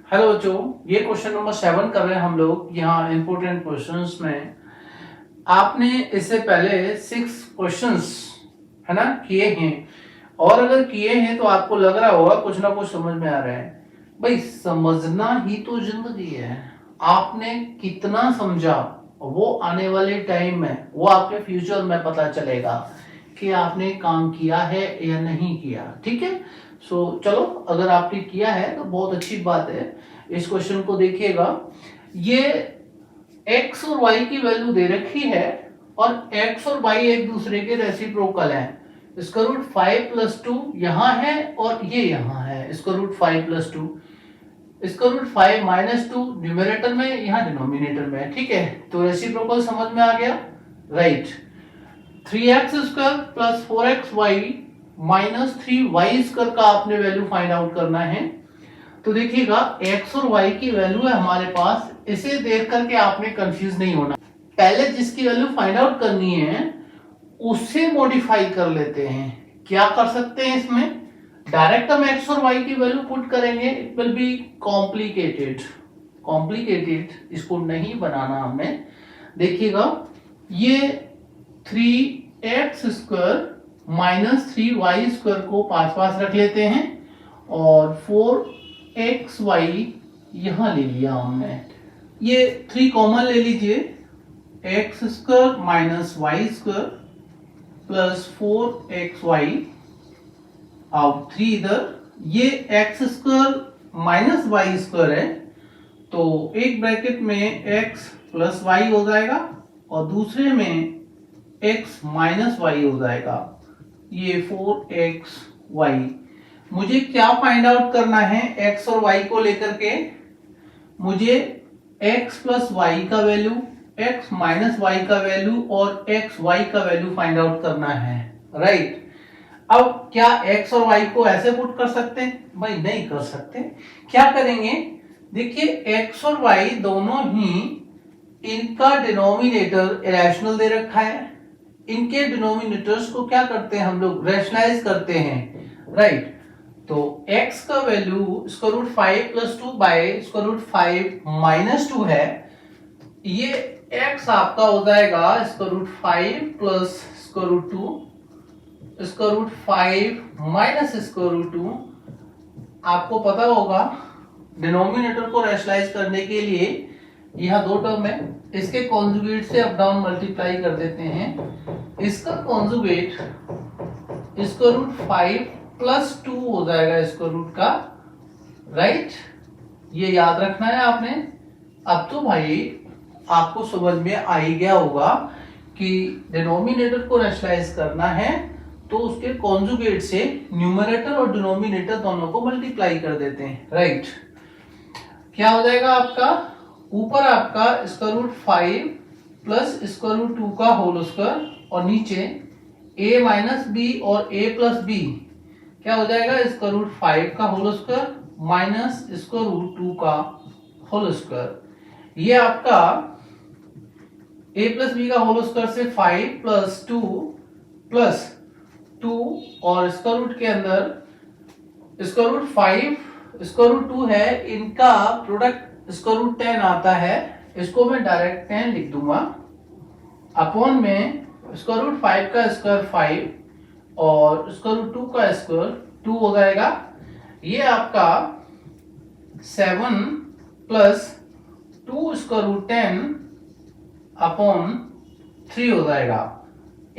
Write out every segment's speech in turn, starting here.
Hello बच्चों, ये question number 7 कर रहे हैं हम लोग। यहाँ इंपोर्टेंट क्वेश्चंस में आपने इससे पहले 6 क्वेश्चंस है ना किए हैं, और अगर किए हैं तो आपको लग रहा होगा कुछ ना कुछ समझ में आ रहा है। भाई समझना ही तो जिंदगी है। आपने कितना समझा वो आने वाले टाइम में, वो आपके फ्यूचर में पता चलेगा कि आपने काम किया है या नहीं किया। ठीक है, चलो, अगर आपने किया है तो बहुत अच्छी बात है। इस क्वेश्चन को देखिएगा। ये x और y की वैल्यू दे रखी है और x और y एक दूसरे के रेसिप्रोकल हैं। इसका रूट 5 प्लस 2 यहाँ है और ये यहाँ है। इसका रूट 5 प्लस 2, इसका रूट 5 माइनस 2 न्यूमरेटर में, यहाँ डिनोमिनेटर में। ठीक है, तो रेसिप्रोकल समझ में आ गया, right. 3x² plus 4xy minus 3y square का आपने वैल्यू फाइंड आउट करना है। तो देखिएगा x और y की वैल्यू है हमारे पास। इसे देख करके आपने कंफ्यूज नहीं होना। पहले जिसकी वैल्यू फाइंड आउट करनी है उससे मॉडिफाई कर लेते हैं। क्या कर सकते हैं इसमें? डायरेक्ट हम x और y की वैल्यू पुट करेंगे, इट विल बी कॉम्प्लिकेटेड। इसको नहीं बनाना हमें। देखिएगा, ये 3x² माइनस 3y² को पास पास रख लेते हैं और 4xy यहां ले लिया हमने। ये 3 कॉमन ले लीजिए, x² minus y² plus 4xy अब 3 इधर। ये x² माइनस y² है, तो एक ब्रैकेट में x प्लस y हो जाएगा और दूसरे में x माइनस y हो जाएगा। ये 4xy। मुझे क्या फाइंड आउट करना है x और y को लेकर के? मुझे x प्लस y का वैल्यू, x माइनस y का वैल्यू और x y का वैल्यू फाइंड आउट करना है, राइट। अब क्या x और y को ऐसे पुट कर सकते हैं? भाई नहीं कर सकते। क्या करेंगे? देखिए, x और y दोनों ही, इनका डिनोमिनेटर इरेशनल दे रखा है। इनके डिनोमिनेटर्स को क्या करते हैं हम लोग? रैशनलाइज करते हैं, राइट। तो x का वैल्यू इसका रूट 5 प्लस 2 बाय इसका रूट 5 माइनस 2 है। ये x आपका हो जाएगा इसका रूट 5 प्लस इसका रूट 2, इसका रूट 5 माइनस इसका रूट 2। आपको पता होगा डिनोमिनेटर को रैशनलाइज करने के लिए यह दो टर्म है, इसके कॉन्जुगेट से अप डाउन मल्टीप्लाई कर देते हैं। इसका कॉन्जुगेट इसका रूट 5 प्लस 2 हो जाएगा इसका रूट का, राइट। ये याद रखना है आपने। अब तो भाई आपको समझ में आ ही गया होगा कि डिनोमिनेटर को रैशनलाइज करना है तो उसके कॉन्जुगेट से न्यूमरेटर और डिनोमिनेटर दोनों को मल्टीप्लाई कर देते हैं, राइट। क्या हो जाएगा आपका? ऊपर आपका इसका रूट 5 प्लस इसका रूट 2 का होल स्क्वायर और नीचे a माइनस बी और a प्लस बी। क्या हो जाएगा? इसका रूट 5 का होल स्क्वायर माइनस इसका रूट 2 का होल स्क्वायर। ये आपका a प्लस बी का होल स्क्वायर से 5 प्लस 2 प्लस 2 और इसका रूट के अंदर इसका रूट 5 इसका रूट 2 है, इनका प्रोडक्ट इसका रूट 10 आता है। इसको मैं डायरेक्ट 10 लिख दूंगा अपॉन में इसका रूट 5 का स्क्वायर 5 और इसका रूट 2 का स्क्वायर 2 हो जाएगा। ये आपका 7 प्लस 2 इसका रूट 10 अपॉन 3 हो जाएगा।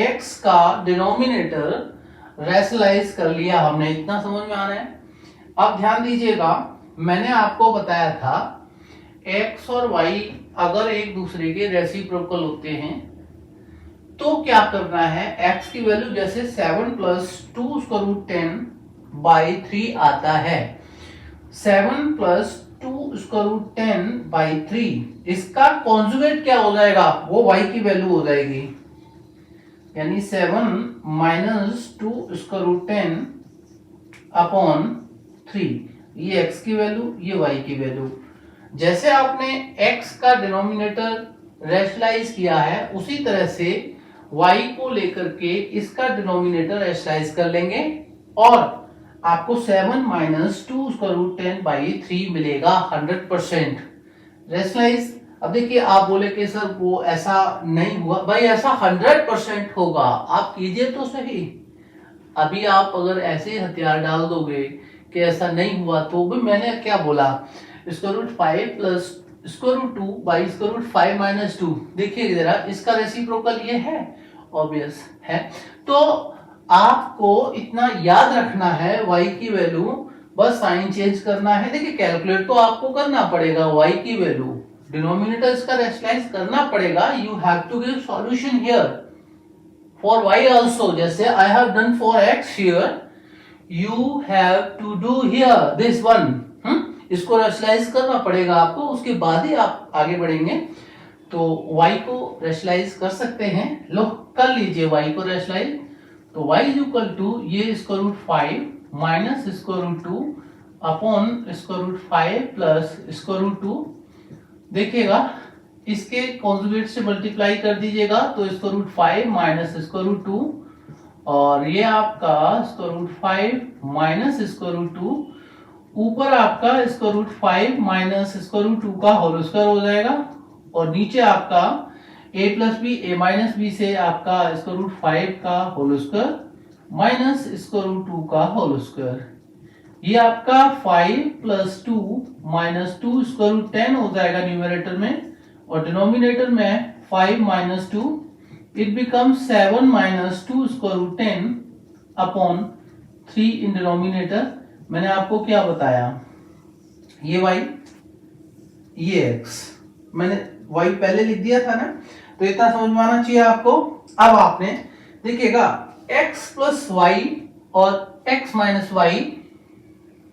x का डिनोमिनेटर रैशनलाइज कर लिया हमने, इतना समझ में आ रहा है। अब ध्यान दीजिएगा, मैंने आपको बताया था x और y अगर एक दूसरे के रेसिप्रोकल होते हैं तो क्या करना है? x की वैल्यू जैसे 7 प्लस 2 उसका रूट 10 बाई 3 आता है। 7 प्लस 2 उसका रूट 10 बाई 3, इसका कॉन्जुगेट क्या हो जाएगा? वो y की वैल्यू हो जाएगी, यानी 7 माइनस 2 उसका रूट 10 अपॉन 3। ये x की वैल्यू, ये y की वैल्यू। जैसे आपने x का डिनोमिनेटर रैशनलाइज किया है उसी तरह से y को लेकर के इसका डिनोमिनेटर रैशनलाइज कर लेंगे और आपको 7 माइनस 2 स्क्वायर रूट 10 बाई 3 मिलेगा 100%। रेशनलाइज। अब देखिए आप बोले कि सर वो ऐसा नहीं हुआ, भाई ऐसा 100% होगा, आप कीजिए तो सही। अभी आप अगर ऐसे हथियार डाल दोगे कि ऐसा नहीं हुआ, तो भी मैंने क्या बोला, square root 5 plus square root 2 by square root 5 minus 2। देखिए जरा, इसका रेसिप्रोकल ये है, ऑब्वियस है। तो आपको इतना याद रखना है, y की वैल्यू बस साइन चेंज करना है। देखिए कैलकुलेट तो आपको करना पड़ेगा, y की वैल्यू डिनोमिनेटर इसका रेशनलाइज करना पड़ेगा। You have to give solution here for y also, जैसे I have done for x here, you have to do here this one. इसको रेशनलाइज करना पड़ेगा आपको, उसके बाद ही आप आगे बढ़ेंगे। तो y को रेशनलाइज कर सकते हैं, लो कर लीजिए y को रेशनलाइज। तो y इज इक्वल टू ये square root 5 minus square root 2 upon square root 5 plus square root 2। देखिएगा इसके कॉन्जुगेट से मल्टीप्लाई कर दीजिएगा, तो square root 5 minus square root 2, और ये आपका square root 5 minus square root 2, ऊपर आपका square root 5 minus square root 2 का होल स्क्वायर हो जाएगा, और नीचे आपका a plus B A minus B से आपका स्क्वायर रूट 5 का whole square minus square root 2 का होल स्क्वायर। ये आपका 5 प्लस 2 माइनस 2 स्क्वायर रूट 10 हो जाएगा न्यूमरेटर में, और डिनोमिनेटर में 5 minus 2, it becomes 7 minus 2 square root 10 upon 3 in denominator. मैंने आपको क्या बताया, ये y ये x, मैंने y पहले लिख दिया था ना, तो इतना समझ में आना चाहिए आपको। अब आपने देखिएगा x प्लस वाई और x minus Y,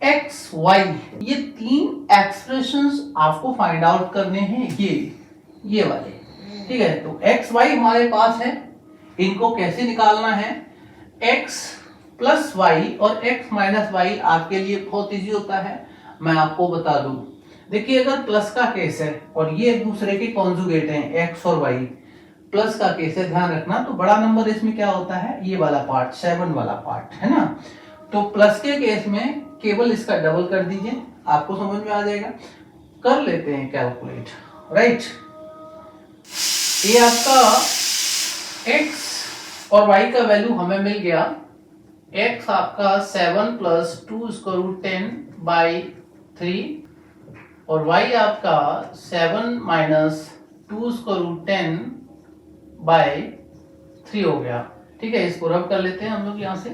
x y, ये तीन एक्सप्रेशंस आपको फाइंड आउट करने हैं, ये वाले, ठीक है। तो x y हमारे पास है, इनको कैसे निकालना है, x प्लस वाई और x माइनस वाई आपके लिए बहुत इजी होता है, मैं आपको बता दूं। देखिए अगर प्लस का केस है और ये एक दूसरे के कॉन्जुगेट हैं x और y, प्लस का केस है, ध्यान रखना, तो बड़ा नंबर इसमें क्या होता है, ये वाला पार्ट 7 वाला पार्ट है ना। तो प्लस के केस में केवल इसका डबल कर दीजिए, आपको समझ में आ जाएगा। कर लेते हैं कैलकुलेट, राइट। ये आपका x और y का वैल्यू हमें मिल गया। x आपका 7 प्लस 2 स्क्वायर रूट 10 बाई 3, और y आपका 7 माइनस 2 स्क्वायर रूट 10 बाई 3 हो गया, ठीक है। इसको रब कर लेते हैं हम लोग यहां से।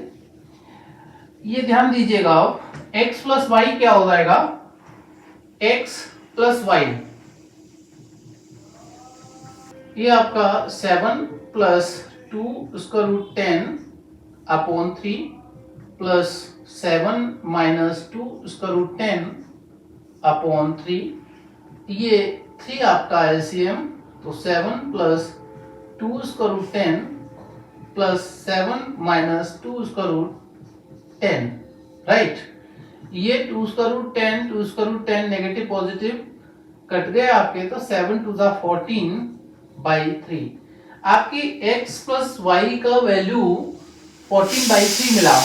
ये ध्यान दीजिएगा आप, x प्लस वाई क्या हो जाएगा, x प्लस वाई, ये आपका 7 plus 2 square root 10 upon 3 plus 7 minus 2 square root 10 upon 3, ये 3 आपका एलसीएम, तो 7 plus 2 square root 10 plus 7 minus 2 square root 10, right. ये 2 square root 10 2 square root 10 negative positive कट गए आपके, तो 7 टू द 14 बाई 3। आपकी x प्लस वाई का वैल्यू 14 बाई 3 मिला,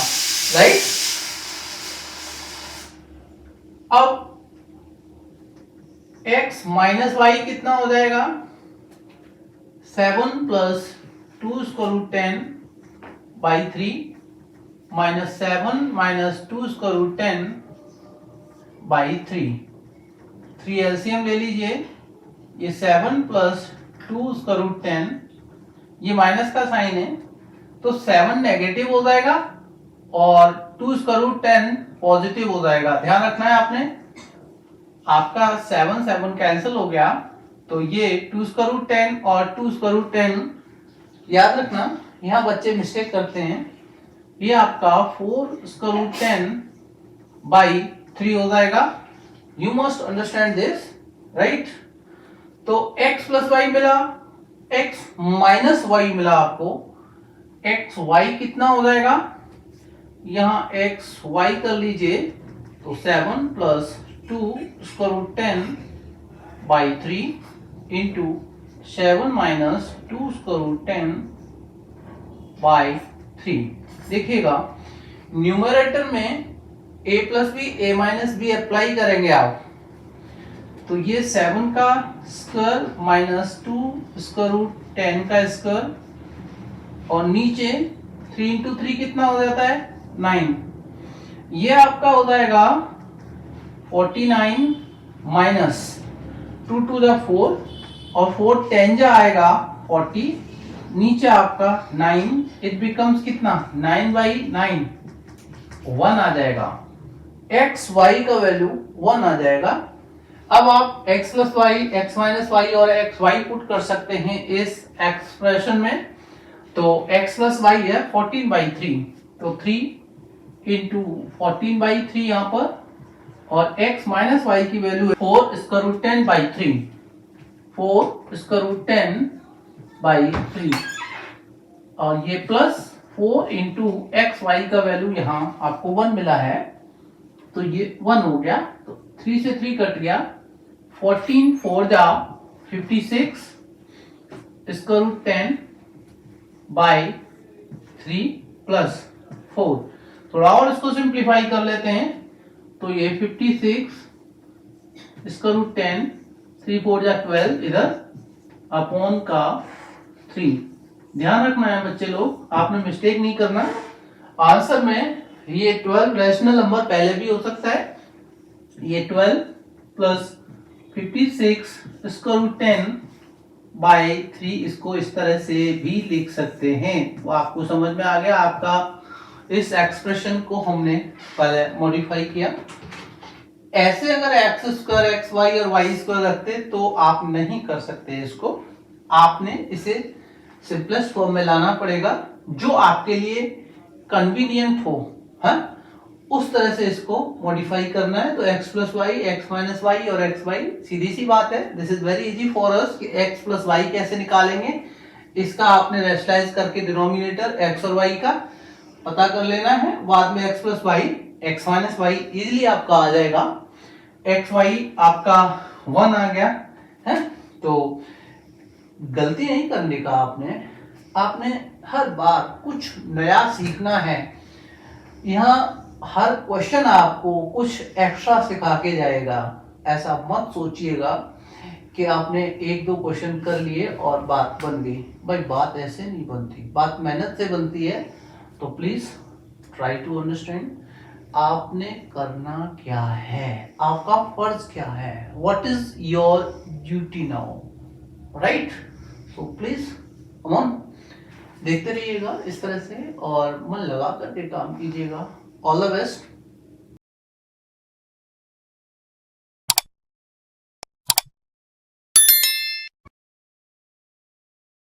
राइट। अब x माइनस वाई कितना हो जाएगा, 7 plus 2 square root 10 by 3 minus 7 minus 2 square root 10 by 3 LCM ले लीजिए। ये 7 प्लस 2 स्क्वायर रूट 10, ये माइनस का साइन है, तो 7 नेगेटिव हो जाएगा और 2 स्क्वायर रूट 10 पॉजिटिव हो जाएगा। ध्यान रखना है आपने, आपका 7 7 कैंसिल हो गया, तो ये 2 स्क्वायर रूट 10 और 2 स्क्वायर रूट 10, याद रखना यहाँ बच्चे मिस्टेक करते हैं, ये आपका 4 स्क्वायर रूट 10 बाई 3 हो जाएगा। You must understand this, right. तो x प्लस वाई मिला, x माइनस वाई मिला आपको, x y कितना हो जाएगा, यहां x y कर लीजिए, तो 7 plus 2 square root 10 by 3 into 7 minus 2 square root 10 by 3। देखिएगा न्यूमरेटर में a plus B a minus B apply करेंगे आप, तो ये 7 का स्क्वायर माइनस 2 स्क्वायर रूट 10 का स्क्वायर, और नीचे 3 इंटू 3 कितना हो जाता है 9। ये आपका हो जाएगा 49 माइनस 2 टू द 4, और 4 10 जा आएगा 40, नीचे आपका 9, इट बिकम्स कितना 9/9, 1 आ जाएगा। x y का वैल्यू 1 आ जाएगा। अब आप x plus Y, x minus Y और x y पुट कर सकते हैं इस एक्सप्रेशन में। तो x प्लस वाई है 14/3, तो 3 इंटू 14/3 यहां पर, और x माइनस वाई की वैल्यू है 4 स्क्वायर रूट 10/3, 4 स्क्वायर रूट 10/3, और ये प्लस 4 इंटू एक्स वाई का वैल्यू यहां आपको 1 मिला है, तो ये 1 हो गया, तो 3 से 3 कट गया, 14 4 जा 56 स्क्वायर रूट 10/3 प्लस 4। थोड़ा और इसको सिंप्लीफाई कर लेते हैं, तो ये 56 स्क्वायर रूट 10, 3 4 जा 12 इधर अपॉन का 3। ध्यान रखना है बच्चे लोग, आपने मिस्टेक नहीं करना। आंसर में ये 12 रैशनल नंबर पहले भी हो सकता है, ये 12 प्लस 56 स्क्वायर रूट 10/3 इसको इस तरह से भी लिख सकते हैं। वो आपको समझ में आ गया, आपका इस एक्सप्रेशन को हमने पहले मॉडिफाई किया। ऐसे अगर एक्स स्क्वायर एक्स वाई और वाई स्क्वायर रखते तो आप नहीं कर सकते इसको, आपने इसे सिंपलेस्ट फॉर्म में लाना पड़ेगा, जो आपके लिए कन्वीनियंट हो, हाँ उस तरह से इसको मॉडिफाई करना है। तो x plus Y, X minus Y और एक्स वाई, सीधी सी बात है, this is very easy for us कि x प्लस वाई कैसे निकालेंगे। इसका आपने रेशनलाइज करके डिनोमिनेटर x और y का पता कर लेना है, बाद में x plus Y, X minus Y easily आपका आ जाएगा, एक्स वाई आपका 1 आ गया है। तो गलती नहीं करने का आपने हर बार कुछ नया सीखना है। यहाँ हर क्वेश्चन आपको कुछ एक्स्ट्रा सिखा के जाएगा। ऐसा मत सोचिएगा कि आपने 1-2 क्वेश्चन कर लिए और बात बन गई, भाई बात ऐसे नहीं बनती, बात मेहनत से बनती है। तो प्लीज ट्राई टू अंडरस्टैंड आपने करना क्या है, आपका फर्ज क्या है, what is your duty now, right. So please come on, देखते रहिएगा इस तरह से और मन लगा करके काम कीजिएगा। All the best.